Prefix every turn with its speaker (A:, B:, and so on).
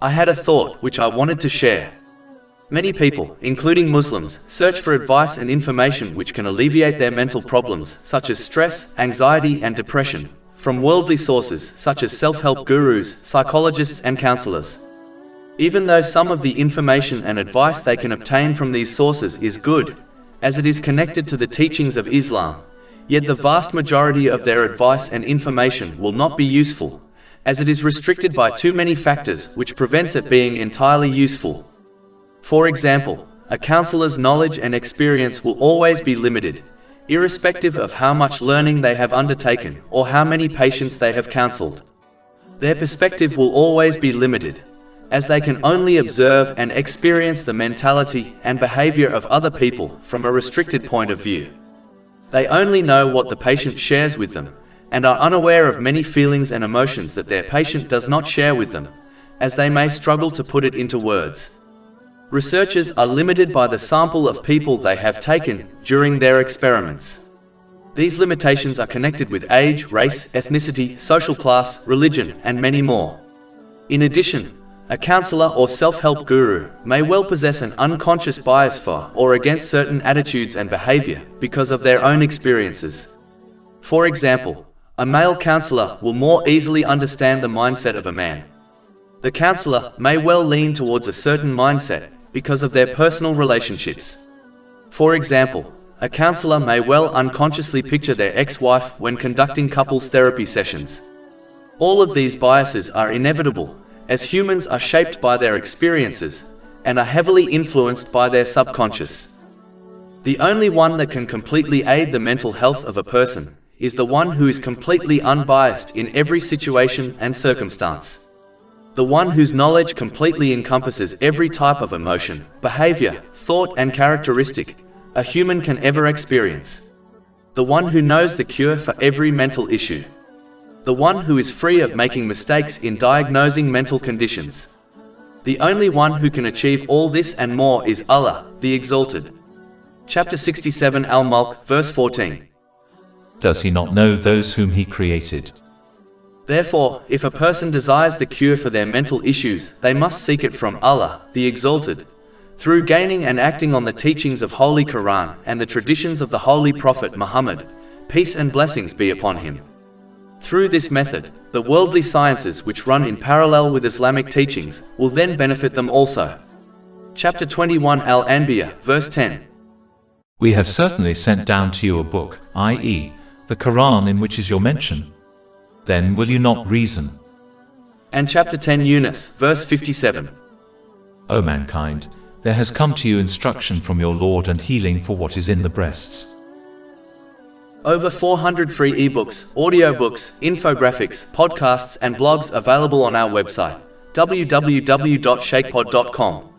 A: I had a thought which I wanted to share. Many people, including Muslims, search for advice and information which can alleviate their mental problems, such as stress, anxiety, and depression, from worldly sources such as self-help gurus, psychologists, and counselors. Even though some of the information and advice they can obtain from these sources is good, as it is connected to the teachings of Islam, yet the vast majority of their advice and information will not be useful, as it is restricted by too many factors which prevents it being entirely useful. For example, a counselor's knowledge and experience will always be limited, irrespective of how much learning they have undertaken or how many patients they have counseled. Their perspective will always be limited, as they can only observe and experience the mentality and behavior of other people from a restricted point of view. They only know what the patient shares with them, and are unaware of many feelings and emotions that their patient does not share with them, as they may struggle to put it into words. Researchers are limited by the sample of people they have taken during their experiments. These limitations are connected with age, race, ethnicity, social class, religion, and many more. In addition, a counselor or self-help guru may well possess an unconscious bias for or against certain attitudes and behavior because of their own experiences. For example, a male counselor will more easily understand the mindset of a man. The counselor may well lean towards a certain mindset because of their personal relationships. For example, a counselor may well unconsciously picture their ex-wife when conducting couples therapy sessions. All of these biases are inevitable, as humans are shaped by their experiences and are heavily influenced by their subconscious. The only one that can completely aid the mental health of a person is the one who is completely unbiased in every situation and circumstance. The one whose knowledge completely encompasses every type of emotion, behavior, thought, and characteristic a human can ever experience. The one who knows the cure for every mental issue. The one who is free of making mistakes in diagnosing mental conditions. The only one who can achieve all this and more is Allah, the Exalted. Chapter 67 Al-Mulk, verse 14.
B: Does he not know those whom he created?
A: Therefore, if a person desires the cure for their mental issues, they must seek it from Allah, the Exalted, through gaining and acting on the teachings of Holy Quran and the traditions of the Holy Prophet Muhammad, peace and blessings be upon him. Through this method, the worldly sciences which run in parallel with Islamic teachings will then benefit them also. Chapter 21 Al-Anbiya, verse 10.
B: We have certainly sent down to you a book, i.e., the Quran, in which is your mention. Then will you not reason?
A: And chapter 10 Yunus, verse 57.
B: O mankind, there has come to you instruction from your Lord and healing for what is in the breasts.
A: Over 400 free ebooks, audiobooks, infographics, podcasts, and blogs available on our website, www.shaykhpod.com.